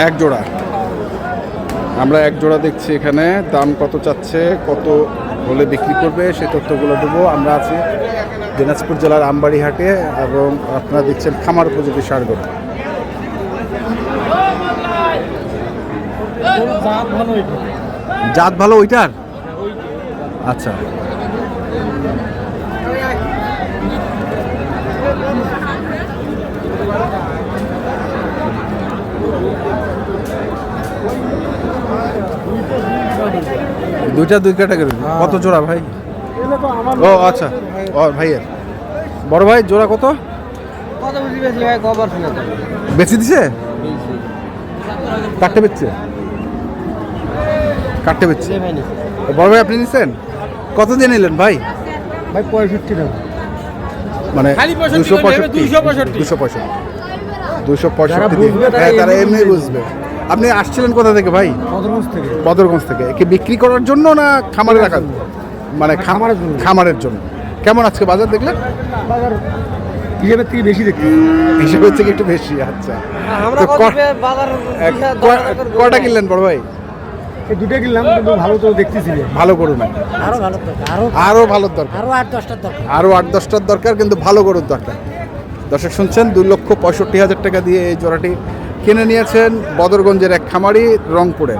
এক জোড়া। আমরা এক জোড়া দেখছি এখানে, দাম কত চাচ্ছে, কত হলে বিক্রি করবে সেই তথ্যগুলো দেবো। আমরা আছি দিনাজপুর জেলার আমবাড়ি হাটে এবং আপনারা দেখছেন খামার উপযোগী ষাঁড় গরু। জাত ভালো ওইটার? আচ্ছা, দুইটা দুই ক্যাটাগরি। কত জোড়া ভাই? ও আচ্ছা, ও ভাইয়ের বড় ভাই জোড়া কত বেশি দিছে? কাটতে বেচছে? কাটতে বেচছে। বড় ভাই আপনি নিচ্ছেন কত দিয়ে নিলেন ভাই? ভাই 65 টাকা, মানে 265 হ্যাঁ, তারা এমনি বুঝবে। আপনি আসছিলেন কোথা থেকে ভাই? বদরগঞ্জ থেকে। বদরগঞ্জ থেকে। কি বিক্রি করার জন্য না খামারে রাখার? মানে খামারের জন্য। খামারের জন্য। কেমন আজকে বাজার দেখলেন? বাজার হিসেবের থেকে বেশি দেখি। হিসেবের থেকে একটু বেশি। আচ্ছা, তো কয়টা কিনলেন বড় ভাই? এই দুটো কিনলাম, কিন্তু ভালো তো দেখতেছি। ভালো গরু না, আরো ভালো দরকার, আরো ভালোর দরকার, আরো 8-10টার দরকার, আরো 8-10টার দরকার, কিন্তু ভালো গরুর দরকার। দর্শক শুনছেন, 2,65,000 টাকা দিয়ে এই জোড়াটি কিনে নিয়েছেন বদরগঞ্জের এক খামারি রংপুরে।